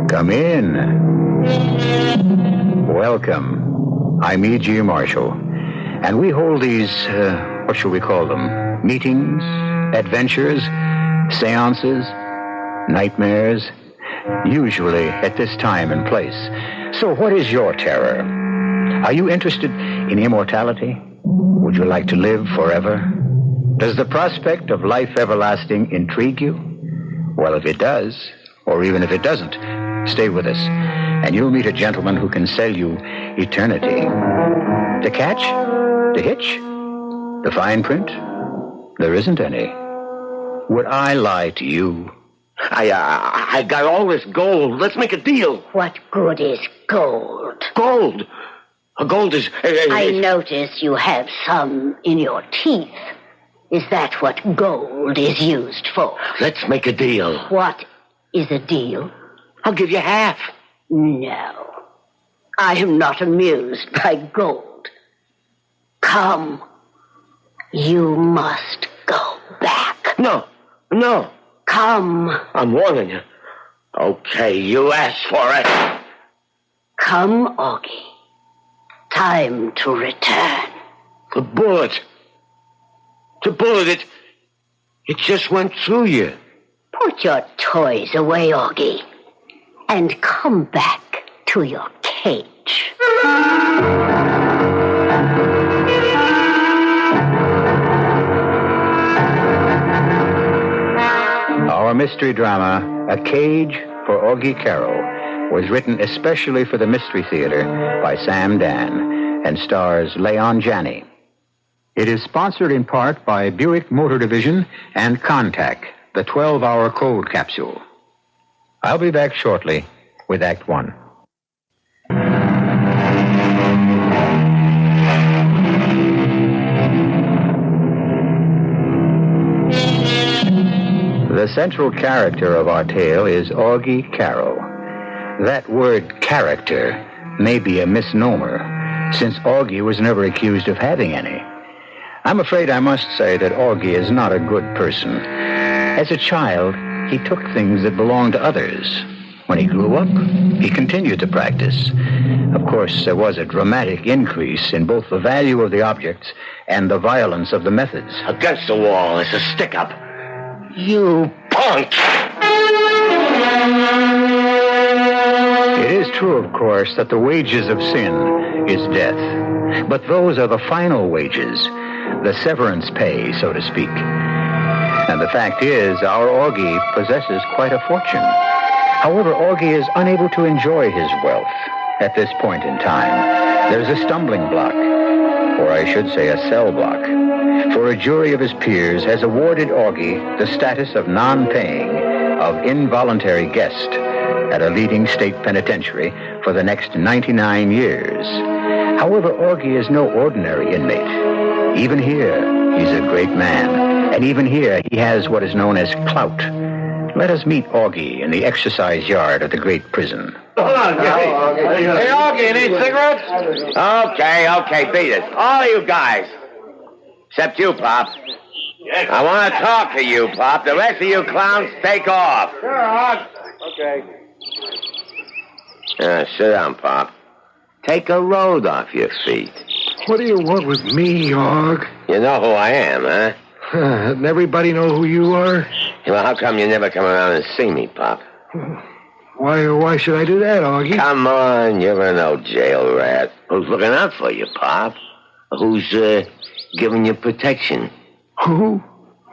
Come in. Welcome. I'm E.G. Marshall, and we hold these, what shall we call them? Meetings, adventures, seances, nightmares, usually at this time and place. So what is your terror? Are you interested in immortality? Would you like to live forever? Does the prospect of life everlasting intrigue you? Well, if it does, or even if it doesn't, stay with us, and you'll meet a gentleman who can sell you eternity. The catch? The hitch? The fine print? There isn't any. Would I lie to you? I got all this gold. Let's make a deal. What good is gold? Gold? Gold is... I notice you have some in your teeth. Is that what gold is used for? Let's make a deal. What is a deal? I'll give you half. No. I am not amused by gold. Come. You must go back. No. Come. I'm warning you. Okay, you asked for it. Come, Augie. Time to return. The bullet, it just went through you. Put your toys away, Augie, and come back to your cage. Our mystery drama, A Cage for Augie Carroll, was written especially for the Mystery Theater by Sam Dan and stars Leon Janney. It is sponsored in part by Buick Motor Division and Contact, the 12-hour cold capsule. I'll be back shortly with Act One. The central character of our tale is Augie Carroll. That word character may be a misnomer, since Augie was never accused of having any. I'm afraid I must say that Augie is not a good person. As a child, he took things that belonged to others. When he grew up, he continued to practice. Of course, there was a dramatic increase in both the value of the objects and the violence of the methods. Against the wall, it's a stick-up. You punk! It is true, of course, that the wages of sin is death. But those are the final wages, the severance pay, so to speak. And the fact is, our Augie possesses quite a fortune. However, Augie is unable to enjoy his wealth at this point in time. There's a stumbling block, or I should say a cell block. For a jury of his peers has awarded Augie the status of non-paying, of involuntary guest at a leading state penitentiary for the next 99 years. However, Augie is no ordinary inmate. Even here, he's a great man. And even here, he has what is known as clout. Let us meet Augie in the exercise yard of the great prison. Hold on, Hey, Augie, you need cigarettes? Okay, beat it. All you guys. Except you, Pop. Yes. I want to talk to you, Pop. The rest of you clowns, take off. Sure, Augie. Okay. Sit down, Pop. Take a load off your feet. What do you want with me, Aug? You know who I am, huh? Doesn't everybody know who you are? Well, how come you never come around and see me, Pop? Why should I do that, Augie? Come on, you're an old jail rat. Who's looking out for you, Pop? Who's, giving you protection? Who?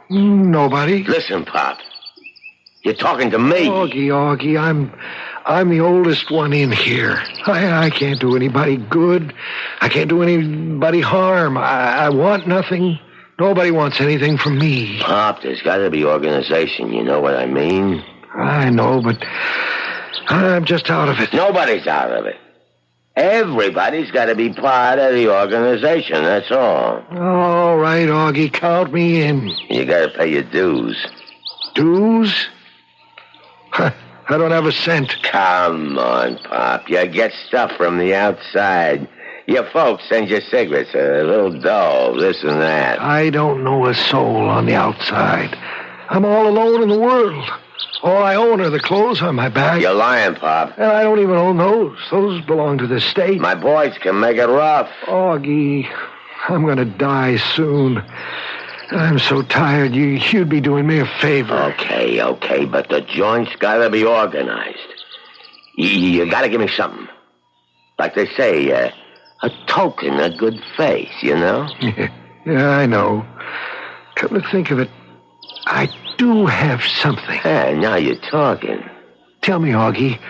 Nobody. Listen, Pop. You're talking to me. Augie, I'm the oldest one in here. I can't do anybody good. I can't do anybody harm. I want nothing. Nobody wants anything from me. Pop, there's got to be organization. You know what I mean? I know, but I'm just out of it. Nobody's out of it. Everybody's got to be part of the organization, that's all. All right, Augie, count me in. You got to pay your dues. Dues? I don't have a cent. Come on, Pop. You get stuff from the outside. Your folks send you cigarettes, a little dough, this and that. I don't know a soul on the outside. I'm all alone in the world. All I own are the clothes on my back. You're lying, Pop. And I don't even own those. Those belong to the state. My boys can make it rough. Augie, I'm going to die soon. I'm so tired. You'd be doing me a favor. Okay, but the joint's got to be organized. You got to give me something. Like they say, a token of good faith, you know? Yeah, I know. Come to think of it, I do have something. Hey, now you're talking. Tell me, Augie,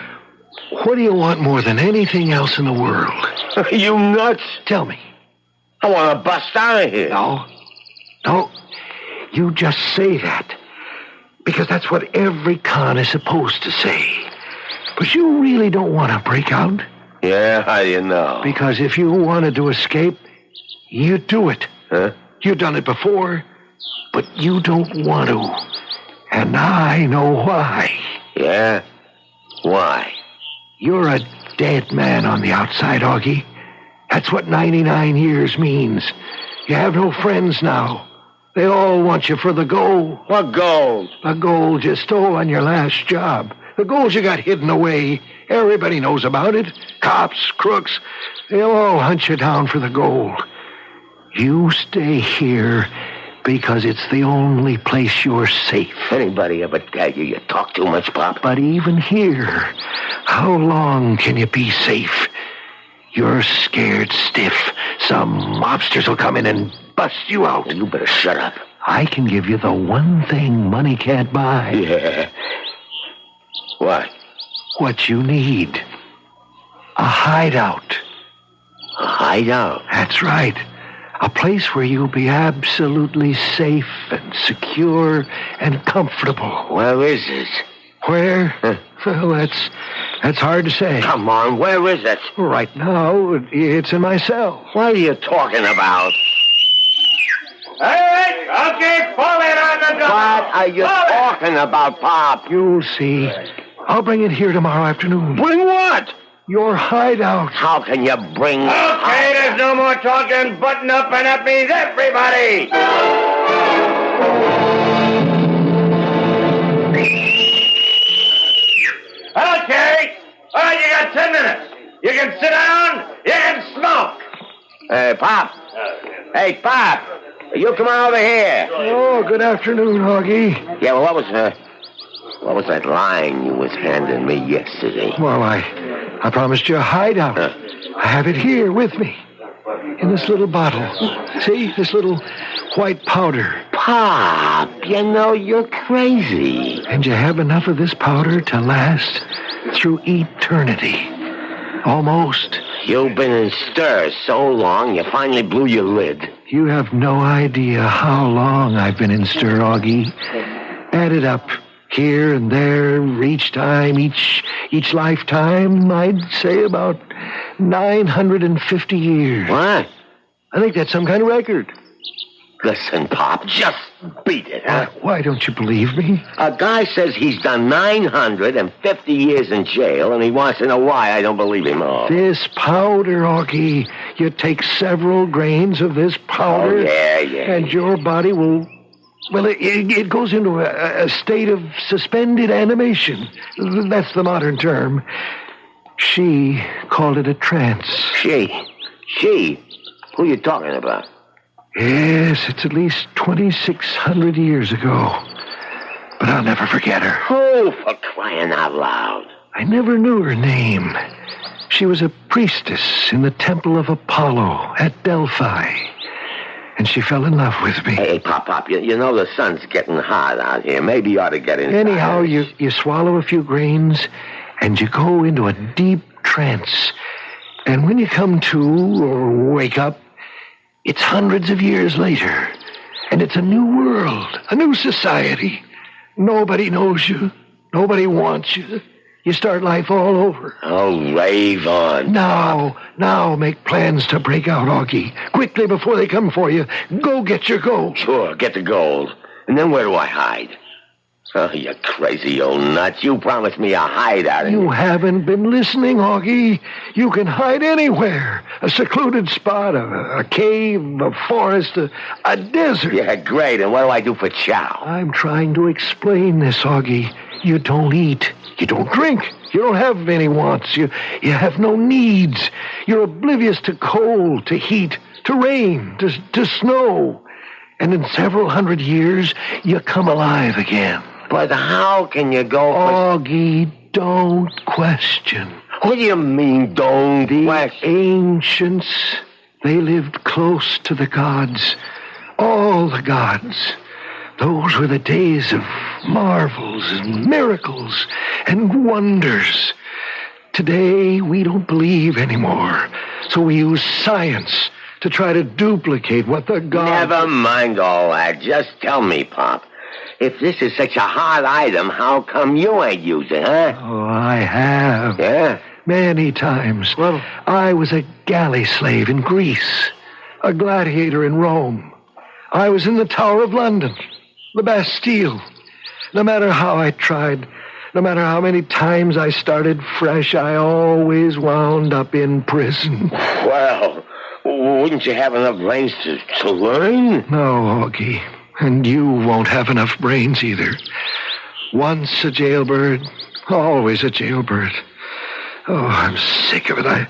what do you want more than anything else in the world? Are you nuts? Tell me. I want to bust out of here. No, you just say that. Because that's what every con is supposed to say. But you really don't want to break out. Yeah, how do you know? Because if you wanted to escape, you do it. Huh? You've done it before, but you don't want to. And I know why. Yeah? Why? You're a dead man on the outside, Augie. That's what 99 years means. You have no friends now. They all want you for the gold. What gold? The gold you stole on your last job. The gold you got hidden away. Everybody knows about it. Cops, crooks, they'll all hunt you down for the gold. You stay here because it's the only place you're safe. Anybody ever tell you talk too much, Pop? But even here, how long can you be safe? You're scared stiff. Some mobsters will come in and bust you out. You better shut up. I can give you the one thing money can't buy. Yeah. What? What you need. A hideout. A hideout? That's right. A place where you'll be absolutely safe and secure and comfortable. Where is it? Where? Well, that's hard to say. Come on, where is it? Right now, it's in my cell. What are you talking about? All right, okay, fall in on the door. What are you talking about, Pop? You'll see. I'll bring it here tomorrow afternoon. Bring what? Your hideout. How can you bring... Okay, there's no more talking. Button up, and that means everybody. Okay. All right, you got 10 minutes. You can sit down, you can smoke. Hey, Pop. Hey, Pop. You come on over here. Oh, good afternoon, Augie. Yeah, well, what was that line you was handing me yesterday? Well, I promised you a hideout. I have it here with me. In this little bottle. See? This little white powder. Pop, you know you're crazy. And you have enough of this powder to last through eternity. Almost. You've been in stir so long, you finally blew your lid. You have no idea how long I've been in stir, Augie. Add it up. Here and there, each time, each lifetime, I'd say about 950 years. What? I think that's some kind of record. Listen, Pop, just beat it, huh? Why don't you believe me? A guy says he's done 950 years in jail, and he wants to know why I don't believe him. Oh. This powder, Augie. You take several grains of this powder. Oh, yeah. And your body will... Well, it goes into a state of suspended animation. That's the modern term. She called it a trance. She? Who you talking about? Yes, it's at least 2,600 years ago. But I'll never forget her. Oh, for crying out loud. I never knew her name. She was a priestess in the temple of Apollo at Delphi. And she fell in love with me. Hey, Pop, you know the sun's getting hot out here. Maybe you ought to get inside. Anyhow, you swallow a few grains, and you go into a deep trance. And when you come to or wake up, it's hundreds of years later. And it's a new world, a new society. Nobody knows you. Nobody wants you. You start life all over. Oh, rave on. Now make plans to break out, Augie. Quickly before they come for you. Go get your gold. Sure, get the gold. And then where do I hide? Oh, you crazy old nut. You promised me a hideout. You haven't been listening, Augie. You can hide anywhere. A secluded spot, a cave, a forest, a desert. Yeah, great. And what do I do for chow? I'm trying to explain this, Augie. You don't eat. You don't drink. You don't have any wants. You have no needs. You're oblivious to cold, to heat, to rain, to snow. And in several hundred years, you come alive again. But how can you go Augie, don't question. What do you mean, don't question? Ancients, they lived close to the gods. All the gods. Those were the days of marvels and miracles and wonders. Today, we don't believe anymore. So we use science to try to duplicate what the gods... Never mind all that. Just tell me, Pop. If this is such a hard item, how come you ain't using it, huh? Oh, I have. Yeah? Many times. Well, I was a galley slave in Greece, a gladiator in Rome. I was in the Tower of London, the Bastille. No matter how I tried, no matter how many times I started fresh, I always wound up in prison. Well, wouldn't you have enough brains to learn? No, Augie. And you won't have enough brains either. Once a jailbird, always a jailbird. Oh, I'm sick of it. I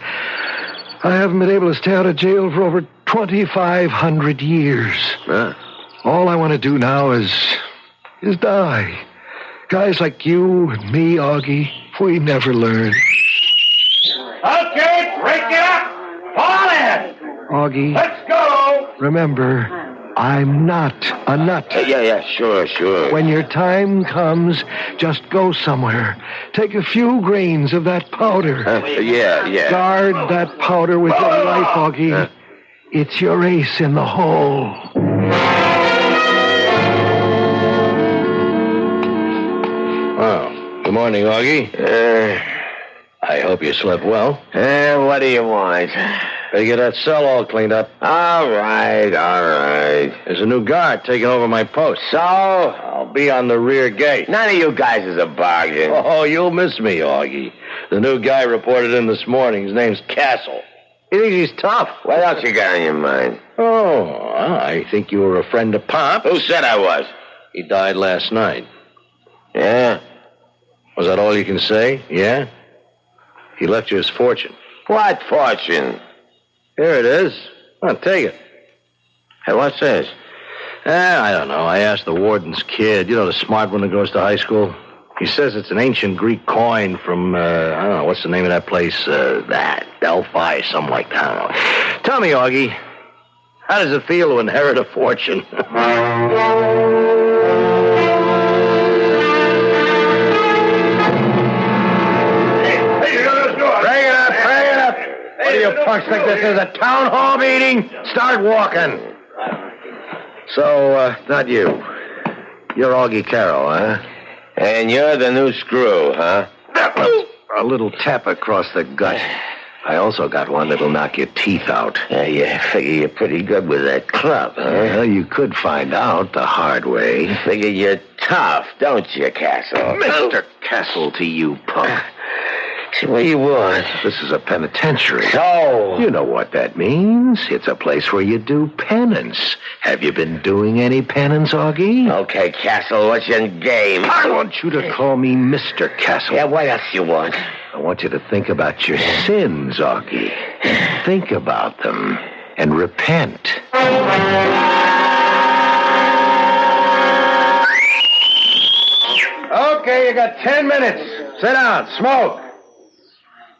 haven't been able to stay out of jail for over 2,500 years. Huh? All I want to do now is die. Guys like you and me, Augie, we never learn. Okay, break it up. Fall in. Augie. Let's go. Remember, I'm not a nut. Yeah, sure. When your time comes, just go somewhere. Take a few grains of that powder. Yeah. Guard that powder with your life, Augie. It's your ace in the hole. Oh, good morning, Augie. I hope you slept well. What do you want? Better get that cell all cleaned up. All right. There's a new guard taking over my post. So? I'll be on the rear gate. None of you guys is a bargain. Oh, you'll miss me, Augie. The new guy reported in this morning. His name's Castle. He thinks he's tough. What else you got on your mind? Oh, I think you were a friend of Pop. Who said I was? He died last night. Yeah? Was that all you can say? Yeah? He left you his fortune. What fortune? Here it is. Well, take it. Hey, what's this? I don't know. I asked the warden's kid. You know, the smart one that goes to high school? He says it's an ancient Greek coin from, I don't know, what's the name of that place? Delphi, something like that. I don't know. Tell me, Augie, how does it feel to inherit a fortune? What do you punks think this is, a town hall meeting? Start walking. So, not you. You're Augie Carroll, huh? And you're the new screw, huh? A little tap across the gut. I also got one that'll knock your teeth out. Yeah, figure you're pretty good with that club, huh? Well, you could find out the hard way. Figure you're tough, don't you, Castle? Mr. Castle to you, punk. See, what do you want? This is a penitentiary. So? You know what that means. It's a place where you do penance. Have you been doing any penance, Augie? Okay, Castle, what's your game? I want you to call me Mr. Castle. Yeah, what else you want? I want you to think about your sins, Augie. Think about them and repent. Okay, you got 10 minutes. Sit down, smoke.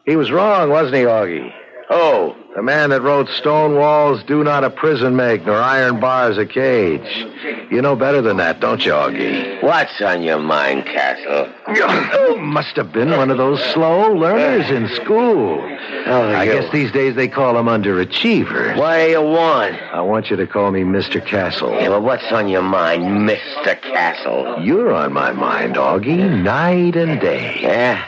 He was wrong, wasn't he, Augie? Oh. The man that wrote stone walls do not a prison make, nor iron bars a cage. You know better than that, don't you, Augie? What's on your mind, Castle? You must have been one of those slow learners in school. I guess these days they call them underachievers. What do you want? I want you to call me Mr. Castle. Yeah, but what's on your mind, Mr. Castle? You're on my mind, Augie, night and day. Yeah?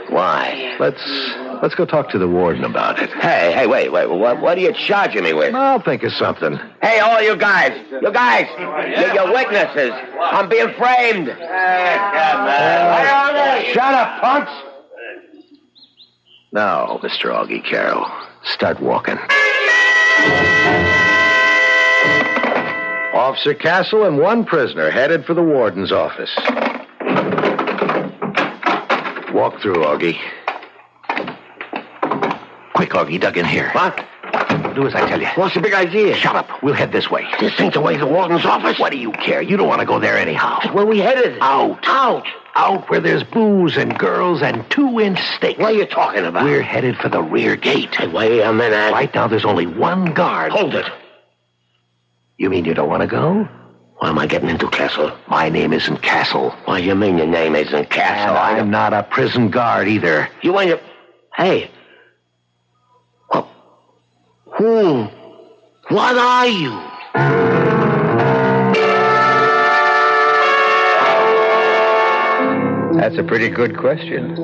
Why? Let's go talk to the warden about it. Hey, wait. What are you charging me with? I'll think of something. Hey, all you guys, you're witnesses. I'm being framed. Shut up, punks. Now, Mr. Augie Carroll, start walking. Officer Castle and one prisoner headed for the warden's office. Walk through, Augie. Quick, Augie, dug in here. What? Do as I tell you. What's the big idea? Shut up. We'll head this way. This ain't the way to the warden's office. What do you care? You don't want to go there anyhow. Where we headed? Out. Out. Out where there's booze and girls and 2-inch steaks. What are you talking about? We're headed for the rear gate. Hey, wait a minute. Right now, there's only one guard. Hold it. You mean you don't want to go? What am I getting into, Castle? My name isn't Castle. What do you mean your name isn't Castle? And I'm not a prison guard either. You ain't a... Hey. Well, who? What are you? That's a pretty good question.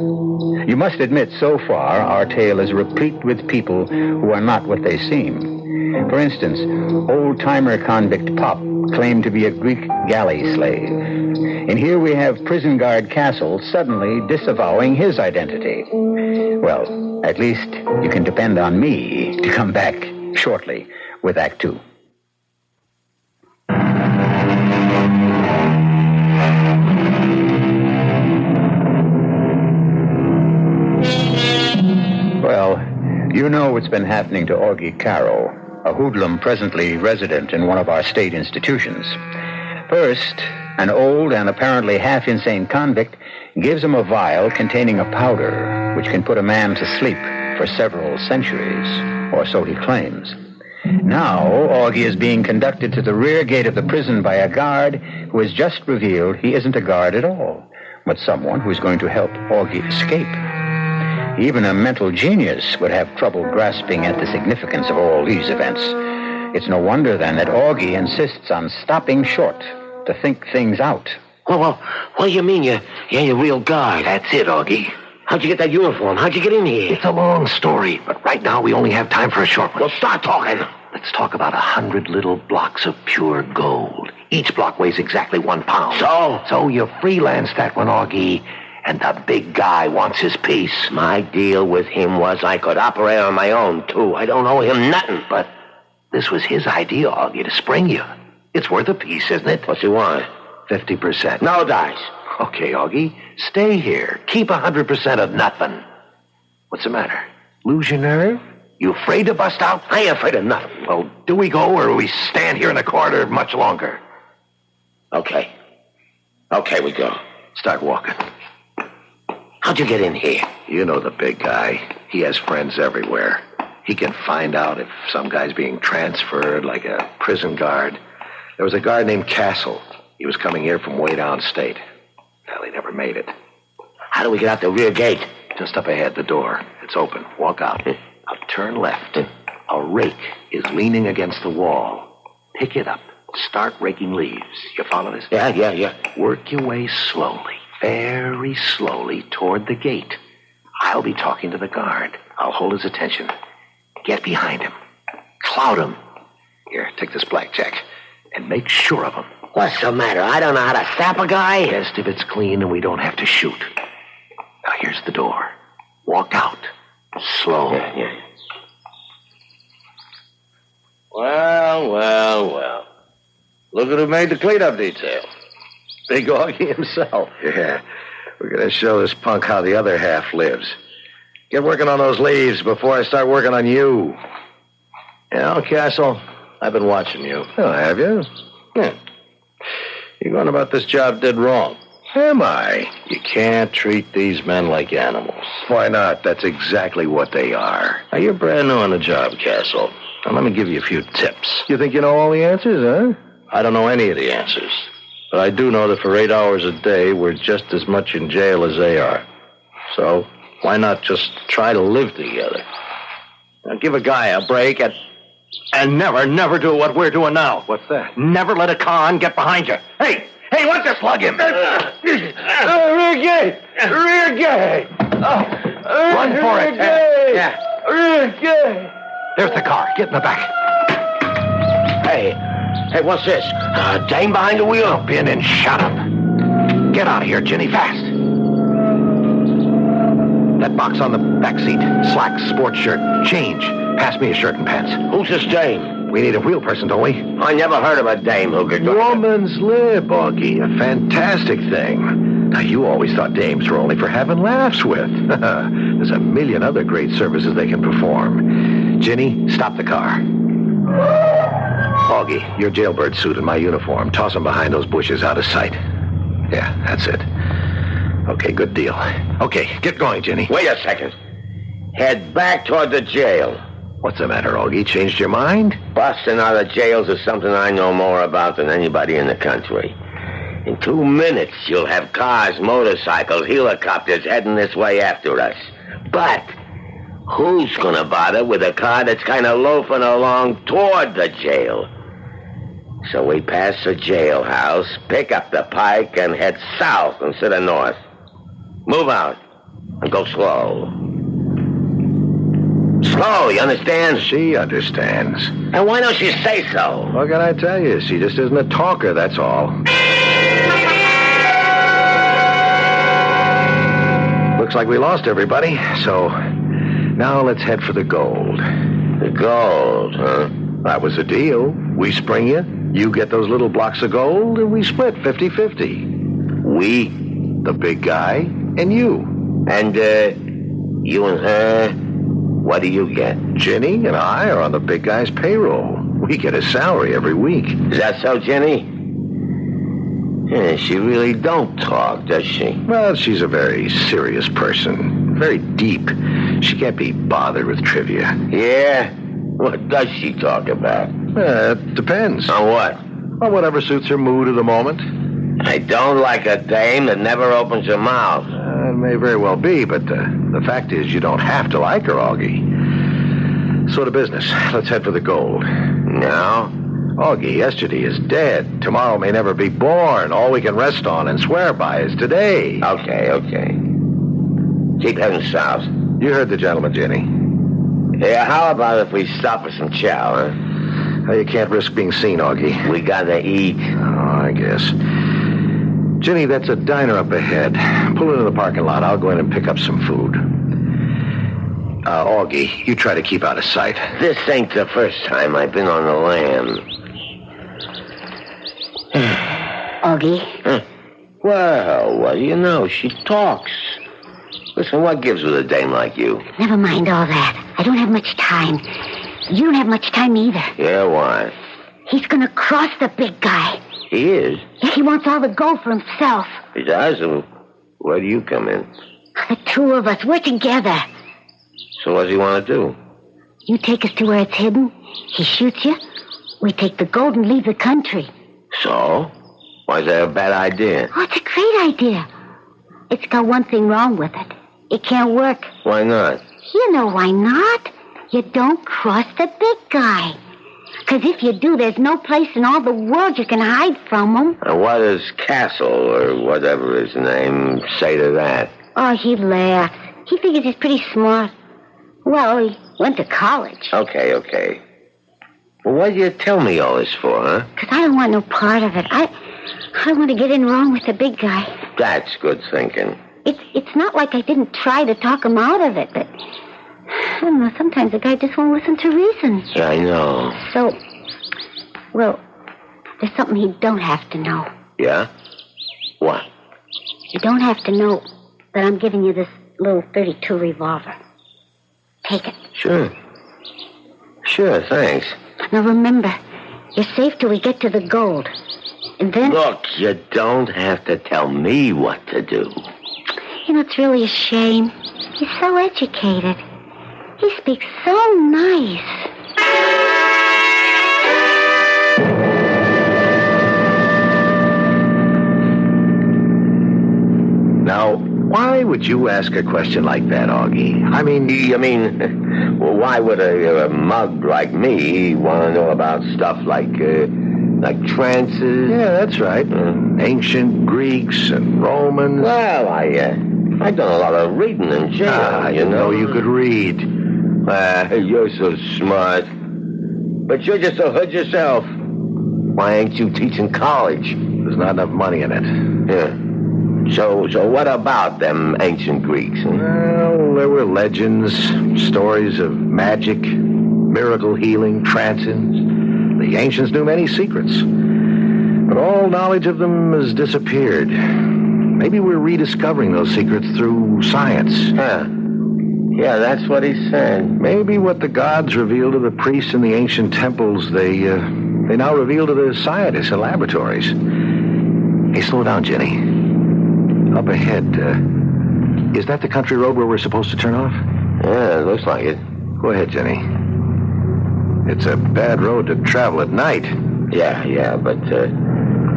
You must admit, so far, our tale is replete with people who are not what they seem. For instance, old-timer convict Pop claimed to be a Greek galley slave. And here we have prison guard Castle suddenly disavowing his identity. Well, at least you can depend on me to come back shortly with Act 2. Well, you know what's been happening to Augie Carroll, a hoodlum presently resident in one of our state institutions. First, an old and apparently half-insane convict gives him a vial containing a powder which can put a man to sleep for several centuries, or so he claims. Now, Augie is being conducted to the rear gate of the prison by a guard who has just revealed he isn't a guard at all, but someone who's going to help Augie escape. Even a mental genius would have trouble grasping at the significance of all these events. It's no wonder, then, that Augie insists on stopping short to think things out. Well, what do you mean you're a real guard? That's it, Augie. How'd you get that uniform? How'd you get in here? It's a long story, but right now we only have time for a short one. Well, start talking. Let's talk about 100 little blocks of pure gold. Each block weighs exactly 1 pound. So you freelanced that one, Augie. And the big guy wants his piece. My deal with him was I could operate on my own, too. I don't owe him nothing. But this was his idea, Augie, to spring you. It's worth a piece, isn't it? What's he want? 50%. No dice. Okay, Augie, stay here. Keep 100% of nothing. What's the matter? Lose your nerve? You afraid to bust out? I ain't afraid of nothing. Well, do we go or do we stand here in the corridor much longer? Okay, we go. Start walking. How'd you get in here? You know the big guy. He has friends everywhere. He can find out if some guy's being transferred, like a prison guard. There was a guard named Castle. He was coming here from way downstate. Well, he never made it. How do we get out the rear gate? Just up ahead, the door. It's open. Walk out. Now turn left. A rake is leaning against the wall. Pick it up. Start raking leaves. You follow this? Yeah. Work your way slowly, very slowly toward the gate. I'll be talking to the guard. I'll hold his attention. Get behind him. Cloud him. Here, take this blackjack. And make sure of him. What's the matter? I don't know how to stop a guy? Best if it's clean and we don't have to shoot. Now, here's the door. Walk out. Slow. Yeah. Well. Look at who made the cleanup detail. Big Augie himself. Yeah. We're going to show this punk how the other half lives. Get working on those leaves before I start working on you. Yeah, Castle, I've been watching you. Oh, have you? Yeah. You're going about this job dead wrong. Am I? You can't treat these men like animals. Why not? That's exactly what they are. Now, you're brand new on the job, Castle. Now, let me give you a few tips. You think you know all the answers, huh? I don't know any of the answers. But I do know that for 8 hours a day, we're just as much in jail as they are. So, why not just try to live together? Now, give a guy a break and never do what we're doing now. What's that? Never let a con get behind you. Hey, why don't you slug him? Rear gate! Run for it, Ted. Yeah. Rear gate! There's the car. Get in the back. Hey, what's this? Dame behind the wheel? Jump in and shut up. Get out of here, Ginny, fast. That box on the back seat. Slacks, sports shirt, change. Pass me a shirt and pants. Who's this dame? We need a wheel person, don't we? I never heard of a dame who could... Woman's lip, Augie. A fantastic thing. Now, you always thought dames were only for having laughs with. There's a million other great services they can perform. Ginny, stop the car. Augie, your jailbird suit and my uniform. Toss them behind those bushes out of sight. Yeah, that's it. Okay, good deal. Okay, get going, Ginny. Wait a second. Head back toward the jail. What's the matter, Augie? Changed your mind? Busting out of jails is something I know more about than anybody in the country. In 2 minutes, you'll have cars, motorcycles, helicopters heading this way after us. But who's gonna bother with a car that's kind of loafing along toward the jail? So we pass the jailhouse, pick up the pike, and head south instead of north. Move out and go slow. Slow, you understand? She understands. And why don't you say so? What can I tell you? She just isn't a talker, that's all. Looks like we lost everybody, so now let's head for the gold. The gold, huh? That was the deal. We spring you get those little blocks of gold, and we split 50-50. We? The big guy, and you. And, you and her, what do you get? Ginny and I are on the big guy's payroll. We get his salary every week. Is that so, Ginny? Yeah, she really don't talk, does she? Well, she's a very serious person. Very deep. She can't be bothered with trivia. Yeah? What does she talk about? It depends. On what? On whatever suits her mood at the moment. I don't like a dame that never opens her mouth. It may very well be, but the fact is you don't have to like her, Augie. So to business. Let's head for the gold. No? Augie, yesterday is dead. Tomorrow may never be born. All we can rest on and swear by is today. Okay. Keep heading south. You heard the gentleman, Ginny. Yeah, how about if we stop for some chow, huh? Oh, you can't risk being seen, Augie. We gotta eat. Oh, I guess. Ginny, that's a diner up ahead. Pull into the parking lot. I'll go in and pick up some food. Augie, you try to keep out of sight. This ain't the first time I've been on the lam. Augie? Huh. Well, what do you know? She talks. Listen, what gives with a dame like you? Never mind all that. I don't have much time. You don't have much time either. Yeah, why? He's gonna cross the big guy. He is? Yeah, he wants all the gold for himself. He does? And where do you come in? The two of us, we're together. So what does he want to do? You take us to where it's hidden. He shoots you. We take the gold and leave the country. So? Why is that a bad idea? Oh, it's a great idea. It's got one thing wrong with it. It can't work. Why not? You know why not. You don't cross the big guy. Because if you do, there's no place in all the world you can hide from him. And what does Castle, or whatever his name, say to that? Oh, he laughs. He figures he's pretty smart. Well, he went to college. Okay. Well, what did you tell me all this for, huh? Because I don't want no part of it. I want to get in wrong with the big guy. That's good thinking. It's not like I didn't try to talk him out of it, but I don't know, sometimes the guy just won't listen to reason. Yeah, I know. So, well, there's something he don't have to know. Yeah? What? You don't have to know that I'm giving you this little .32 revolver. Take it. Sure, thanks. Now remember, you're safe till we get to the gold. And then... Look, you don't have to tell me what to do. You know, it's really a shame. He's so educated. He speaks so nice. Now, why would you ask a question like that, Augie? Well, why would a mug like me want to know about stuff like trances? Yeah, that's right. Ancient Greeks and Romans. Well, I've done a lot of reading in jail. I didn't know you could read. You're so smart. But you're just a hood yourself. Why ain't you teaching college? There's not enough money in it. Yeah. So what about them ancient Greeks? Huh? Well, there were legends, stories of magic, miracle healing, trances. The ancients knew many secrets. But all knowledge of them has disappeared. Maybe we're rediscovering those secrets through science. Yeah, that's what he said. Maybe what the gods revealed to the priests in the ancient temples, they now reveal to the scientists in laboratories. Hey, slow down, Ginny. Up ahead, is that the country road where we're supposed to turn off? Yeah, it looks like it. Go ahead, Ginny. It's a bad road to travel at night. Yeah, but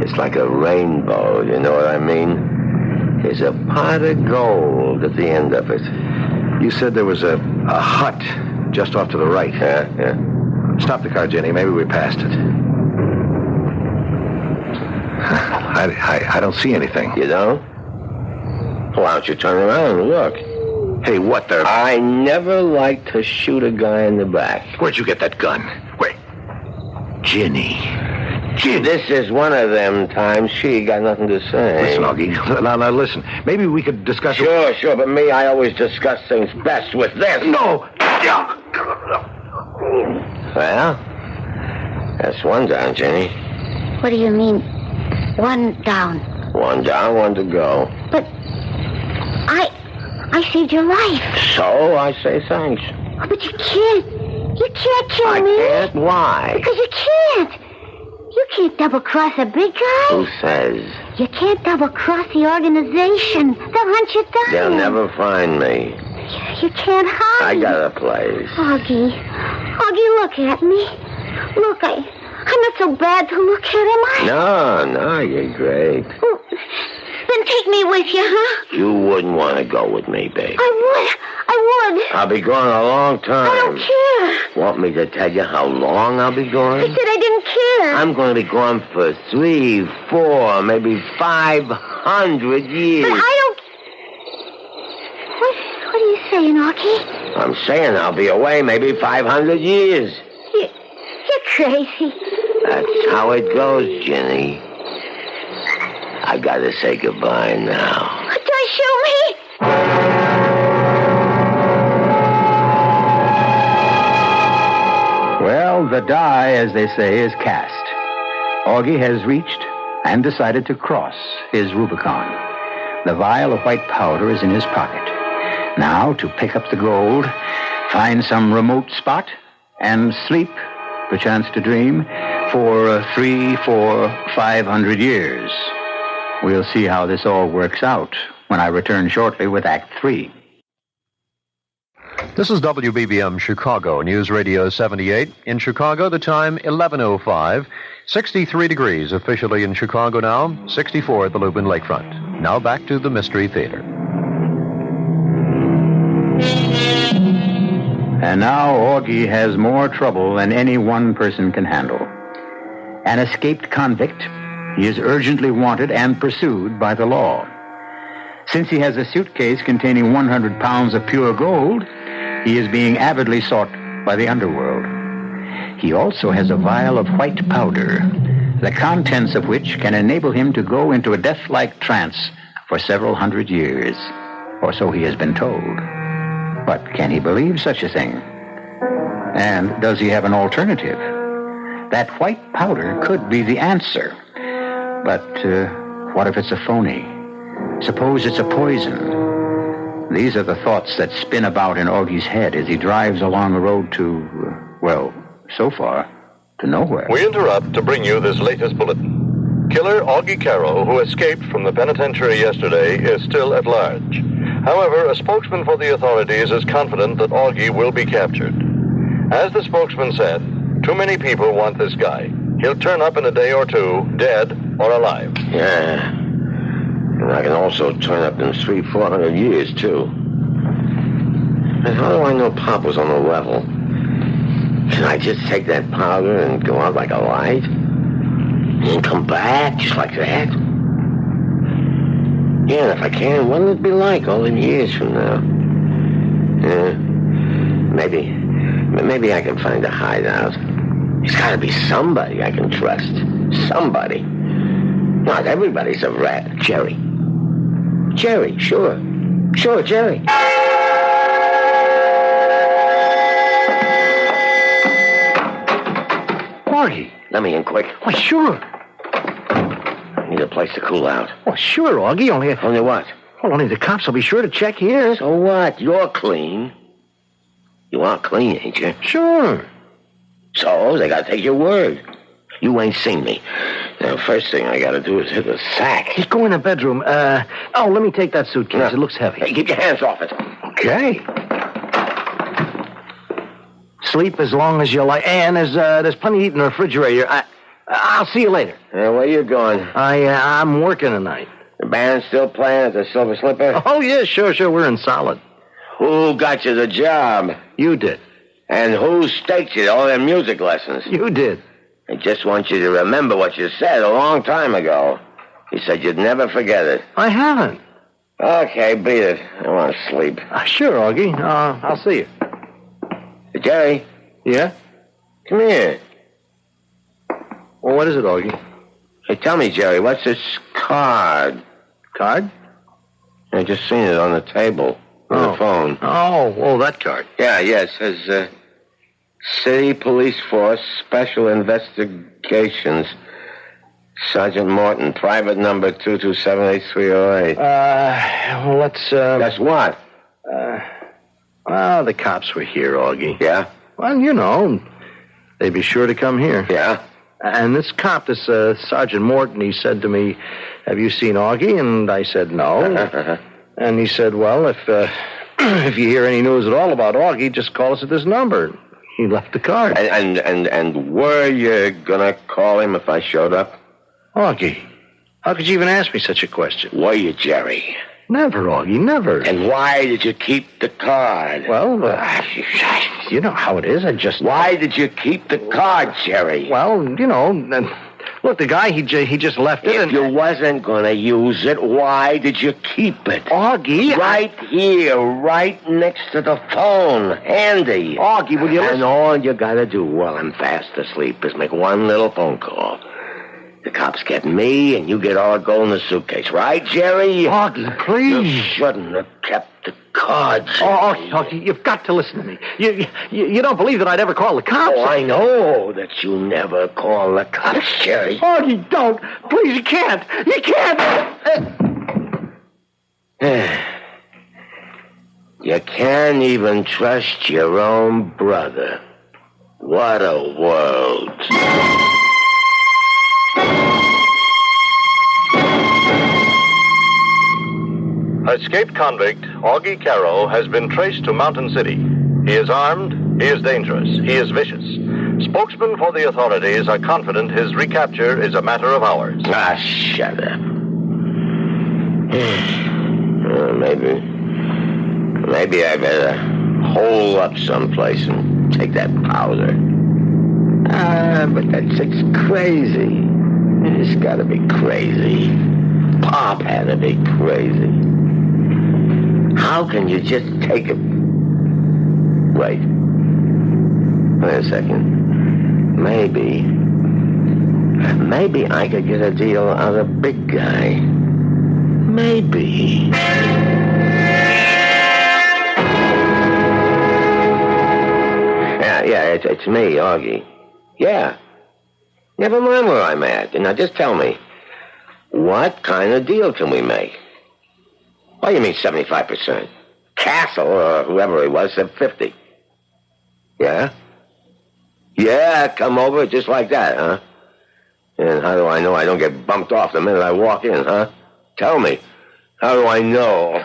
it's like a rainbow, you know what I mean? There's a pot of gold at the end of it. You said there was a hut just off to the right. Yeah. Stop the car, Jenny. Maybe we passed it. I don't see anything. You don't? Well, why don't you turn around and look? Hey, what the... I never like to shoot a guy in the back. Where'd you get that gun? Wait. Ginny. This is one of them times she got nothing to say. Listen, Augie. Now, listen. Maybe we could discuss... Sure, but me, I always discuss things best with this. No! Well, that's one down, Ginny. What do you mean, one down? One down, one to go. But I saved your life. So I say thanks. Oh, but you can't. You can't kill me. I can't? Why? Because you can't. You can't double-cross a big guy. Who says? You can't double-cross the organization. They'll hunt you down. They'll never find me. You can't hide. I got a place. Augie, look at me. Look, I'm not so bad to look at, am I? No, you're great. Well, then take me with you, huh? You wouldn't want to go with me, babe. I would. I'll be gone a long time. I don't care. Want me to tell you how long I'll be gone? I said I didn't care. I'm going to be gone for 3, 4, maybe 500 years. But I don't... What are you saying, Augie? I'm saying I'll be away maybe 500 years. You're crazy. That's how it goes, Ginny. I gotta say goodbye now. Don't shoot me! Well, the die, as they say, is cast. Augie has reached and decided to cross his Rubicon. The vial of white powder is in his pocket. Now, to pick up the gold, find some remote spot, and sleep, perchance to dream, for 3, 4, 500 years. We'll see how this all works out when I return shortly with Act 3. This is WBBM Chicago, News Radio 78. In Chicago, the time 11:05. 63 degrees officially in Chicago now, 64 at the Lubin Lakefront. Now back to the Mystery Theater. And now Augie has more trouble than any one person can handle. An escaped convict, he is urgently wanted and pursued by the law. Since he has a suitcase containing 100 pounds of pure gold, he is being avidly sought by the underworld. He also has a vial of white powder, the contents of which can enable him to go into a death-like trance for several hundred years, or so he has been told. But can he believe such a thing? And does he have an alternative? That white powder could be the answer. But what if it's a phony? Suppose it's a poison. These are the thoughts that spin about in Augie's head as he drives along the road to, so far, to nowhere. We interrupt to bring you this latest bulletin. Killer Augie Carroll, who escaped from the penitentiary yesterday, is still at large. However, a spokesman for the authorities is confident that Augie will be captured. As the spokesman said, too many people want this guy. He'll turn up in a day or two, dead or alive. Yeah. And I can also turn up in 300, 400 years, too. And how do I know Pop was on the level? Can I just take that powder and go out like a light? And come back just like that? Yeah, and if I can, what'll it be like all in years from now? Yeah, maybe I can find a hideout. There's gotta be somebody I can trust. Somebody. Not everybody's a rat. Jerry, sure. Sure, Jerry. Marty. Let me in quick. Why, sure. Need a place to cool out. Well, sure, Augie. Only what? Well, only the cops will be sure to check here. So what? You're clean. You are clean, ain't you? Sure. So they gotta take your word. You ain't seen me. Now, first thing I gotta do is hit the sack. Just go in the bedroom. Let me take that suitcase. No. It looks heavy. Hey, keep your hands off it. Okay. Sleep as long as you like. And there's plenty to eat in the refrigerator. I'll see you later. Where you going? I'm working tonight. The band's still playing at the Silver Slipper? Oh, yeah, sure. We're in solid. Who got you the job? You did. And who staked you to all them music lessons? You did. I just want you to remember what you said a long time ago. You said you'd never forget it. I haven't. Okay, beat it. I want to sleep. Sure, Augie. I'll see you. Hey, Jerry. Yeah? Come here. Well, what is it, Augie? Hey, tell me, Jerry, what's this card? Card? I just seen it on the table. On the phone. Oh, that card. Yeah, it says, City Police Force Special Investigations. Sergeant Morton, private number 2278308. Let's, That's what? The cops were here, Augie. Yeah? Well, they'd be sure to come here. Yeah? And this cop, this Sergeant Morton, he said to me, "Have you seen Augie?" And I said, "No." And he said, "Well, if you hear any news at all about Augie, just call us at this number." He left the card. And were you gonna call him if I showed up? Augie, how could you even ask me such a question? Were you, Jerry? Never, Augie, never. And why did you keep the card? Well, you know how it is. Why did you keep the card, Jerry? Well, look, the guy, he just left it. If you wasn't gonna use it, why did you keep it? Augie, Right here, right next to the phone. Handy. Augie, will you listen? And all you gotta do while I'm fast asleep is make one little phone call. The cops get me, and you get all the gold in the suitcase. Right, Jerry? Augie, please. You shouldn't have kept the card, Jerry. Augie, you've got to listen to me. You don't believe that I'd ever call the cops? Oh, I know that you never call the cops, Jerry. Augie, don't. Please, you can't. You can't. You can't even trust your own brother. What a world. Escaped convict Augie Carroll has been traced to Mountain City. He is armed, he is dangerous, he is vicious. Spokesmen for the authorities are confident his recapture is a matter of hours. Shut up. Maybe I better hole up someplace and take that powder. But it's crazy. It's gotta be crazy. Pop had to be crazy. How can you just take it? Wait a second. Maybe I could get a deal out of Big Guy. Maybe. Yeah, it's me, Augie. Yeah. Never mind where I'm at. Now just tell me, what kind of deal can we make? What do you mean 75%? Castle, or whoever he was, said 50. Yeah? Yeah, come over just like that, huh? And how do I know I don't get bumped off the minute I walk in, huh? Tell me. How do I know?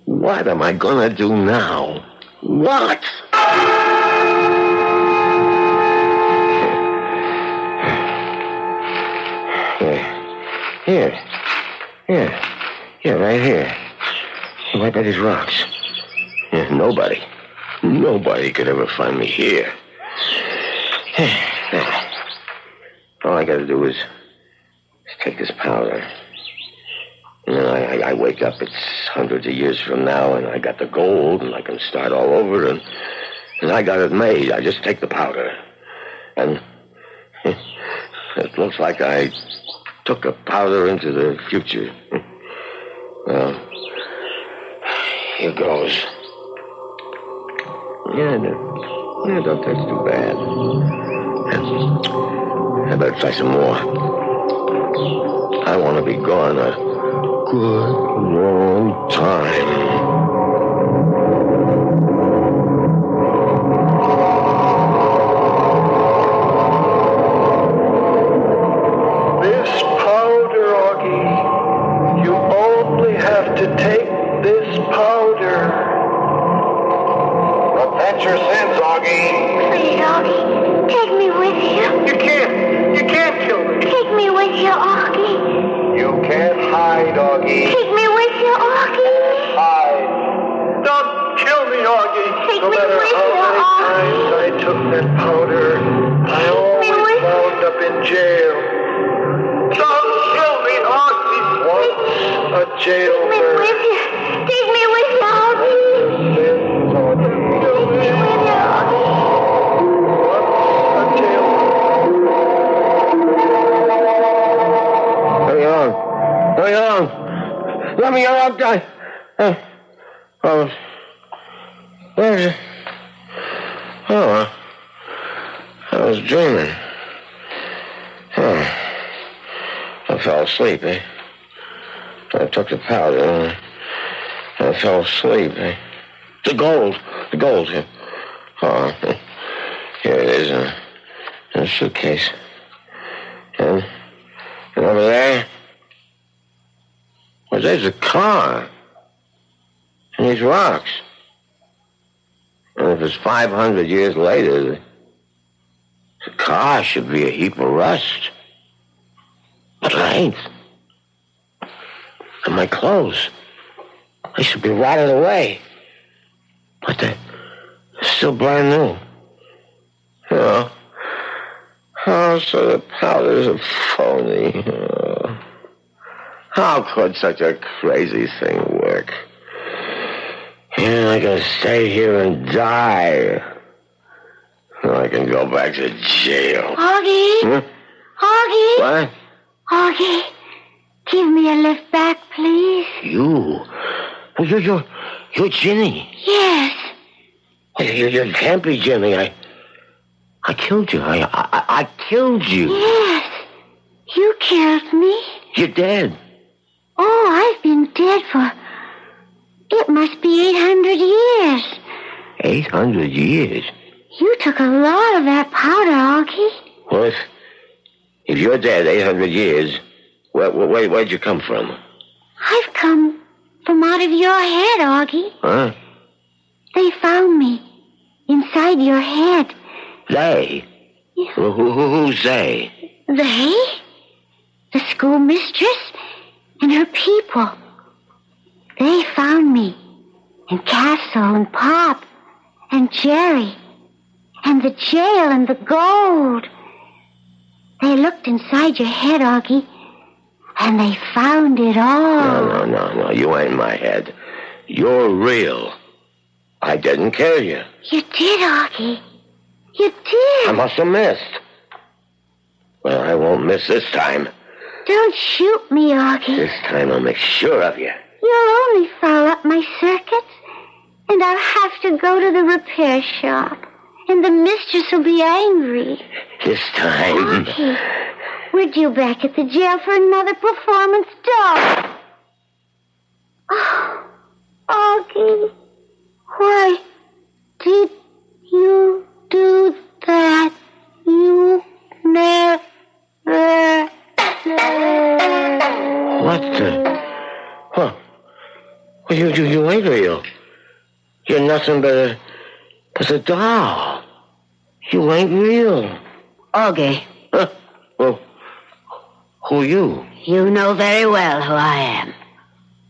What am I gonna do now? What? Here, right here. Right by these rocks. Yeah, nobody could ever find me here. All I gotta do is take this powder. And then I wake up, it's hundreds of years from now, and I got the gold, and I can start all over, and I got it made. I just take the powder. And it looks like I took a powder into the future. Well, here goes. Yeah, don't touch too bad. I better try some more. I want to be gone a good long time. This powder, Augie. You only have to take this powder. Repent your sins, Augie. Please, Augie, take me with you. You can't kill me. Take me with you, Augie. You can't hide, Augie. Take me with you, Augie. Hide. Don't kill me, Augie. Take no me matter with how you, many Augie. times I took that powder, I always with you. wound up in jail. Don't kill me, Augie. Once a Take me jailbird. with you. Take me with you, Augie. Take me with you, Augie. Hurry on. Let me up, guy. Where is it? Oh, I was dreaming. I fell asleep, I took the powder, I fell asleep, The gold. Oh, here it is in a suitcase. And over there, well, there's a car. And these rocks. And if it's 500 years later, the car should be a heap of rust. But it ain't. And my clothes, they should be rotted away. But they're still brand new. So the powder's a phony. How could such a crazy thing work? I can stay here and die. I can go back to jail. Augie? Augie? What? Augie, give me a lift back, please. You? You're Ginny. Yes. You can't be Ginny. I killed you. I killed you. Yes. You killed me. You're dead. Oh, I've been dead for... It must be 800 years. 800 years? You took a lot of that powder, Augie. Well, if you're dead 800 years, where'd you come from? I've come from out of your head, Augie. Huh? They found me inside your head. They? Yeah. Who's they? They? The schoolmistress and her people. They found me. And Castle and Pop and Jerry and the jail and the gold. They looked inside your head, Augie, and they found it all. No. You ain't my head. You're real. I didn't kill you. You did, Augie. You did. I must have missed. Well, I won't miss this time. Don't shoot me, Augie. This time I'll make sure of you. You'll only foul up my circuits, and I'll have to go to the repair shop, and the mistress will be angry. This time... Augie, we're due back at the jail for another performance, dog. Oh, Augie, why did you do that? You never... What the... Huh. Well, you ain't real. You're nothing but a doll. You ain't real. Augie. Huh? Well, who are you? You know very well who I am.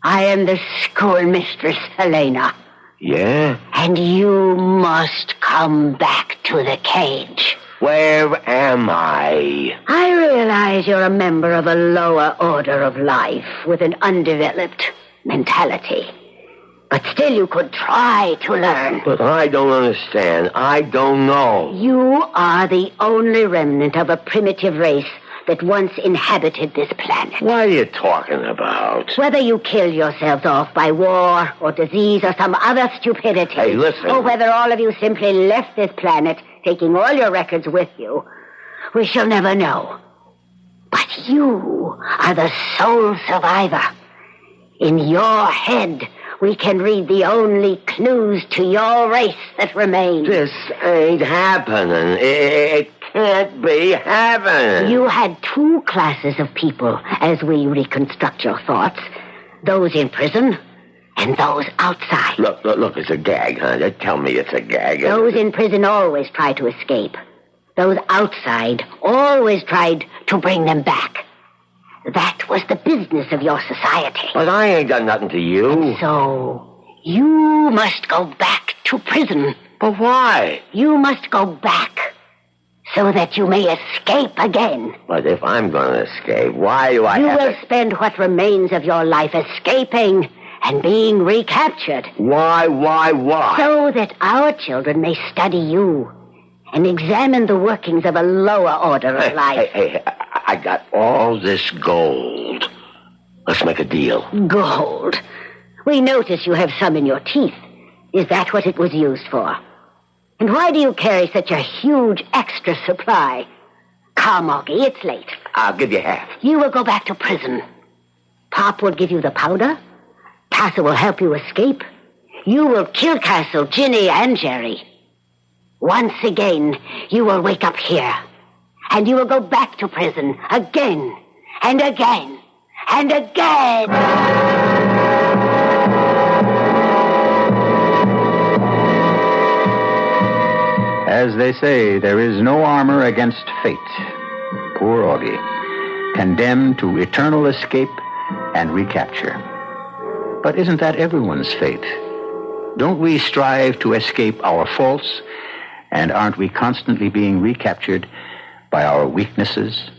I am the schoolmistress, Helena. Yeah? And you must come back to the cage. Where am I? I realize you're a member of a lower order of life with an undeveloped mentality. But still you could try to learn. But I don't understand. I don't know. You are the only remnant of a primitive race that once inhabited this planet. What are you talking about? Whether you kill yourselves off by war or disease or some other stupidity. Hey, listen. Or whether all of you simply left this planet, taking all your records with you, We shall never know. But you are the sole survivor. In your head, we can read the only clues to your race that remain. This ain't happening. It can't be happening. You had two classes of people as we reconstruct your thoughts. Those in prison and those outside. Look, it's a gag, huh? Tell me it's a gag. Those in prison always try to escape. Those outside always tried to bring them back. That was the business of your society. But I ain't done nothing to you. And so, you must go back to prison. But why? You must go back so that you may escape again. But if I'm going to escape, why do I You have will to... spend what remains of your life escaping and being recaptured. Why? So that our children may study you and examine the workings of a lower order of life. Hey, I got all this gold. Let's make a deal. Gold. We notice you have some in your teeth. Is that what it was used for? And why do you carry such a huge extra supply? Come, Augie, it's late. I'll give you half. You will go back to prison. Pop will give you the powder. Castle will help you escape. You will kill Castle, Ginny, and Jerry. Once again, you will wake up here. And you will go back to prison again and again and again. As they say, there is no armor against fate. Poor Augie, condemned to eternal escape and recapture. But isn't that everyone's fate? Don't we strive to escape our faults? And aren't we constantly being recaptured by our weaknesses?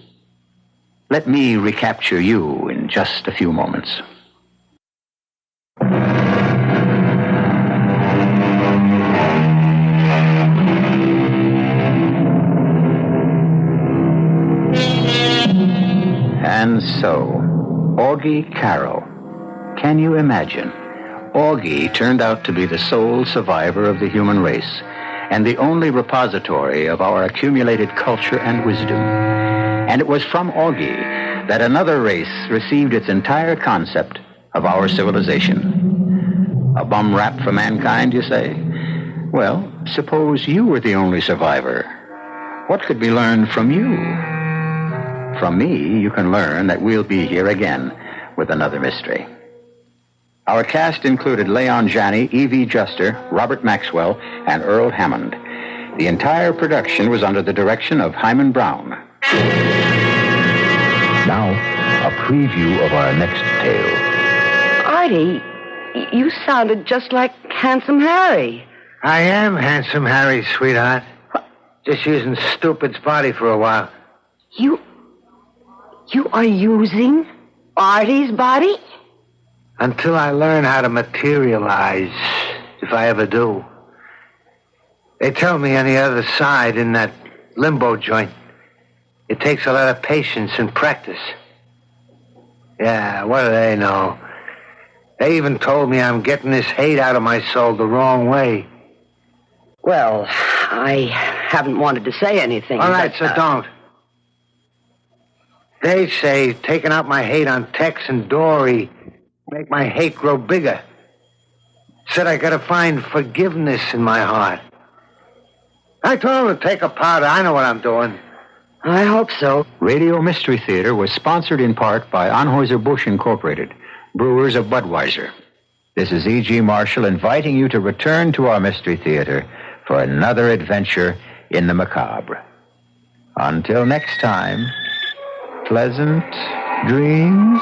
Let me recapture you in just a few moments. And so, Augie Carroll. Can you imagine? Augie turned out to be the sole survivor of the human race and the only repository of our accumulated culture and wisdom. And it was from Augie that another race received its entire concept of our civilization. A bum rap for mankind, you say? Well, suppose you were the only survivor. What could be learned from you? From me, you can learn that we'll be here again with another mystery. Our cast included Leon Janney, E.V. Juster, Robert Maxwell, and Earl Hammond. The entire production was under the direction of Hyman Brown. Now, a preview of our next tale. Artie, you sounded just like Handsome Harry. I am Handsome Harry, sweetheart. Just using Stupid's body for a while. You are using Artie's body? Until I learn how to materialize, if I ever do. They tell me on the other side, in that limbo joint, it takes a lot of patience and practice. Yeah, what do they know? They even told me I'm getting this hate out of my soul the wrong way. Well, I haven't wanted to say anything. All right, but, so don't. They say taking out my hate on Tex and Dory make my hate grow bigger. Said I gotta find forgiveness in my heart. I told them to take a powder. I know what I'm doing. I hope so. Radio Mystery Theater was sponsored in part by Anheuser-Busch Incorporated, brewers of Budweiser. This is E.G. Marshall inviting you to return to our Mystery Theater for another adventure in the macabre. Until next time, pleasant dreams.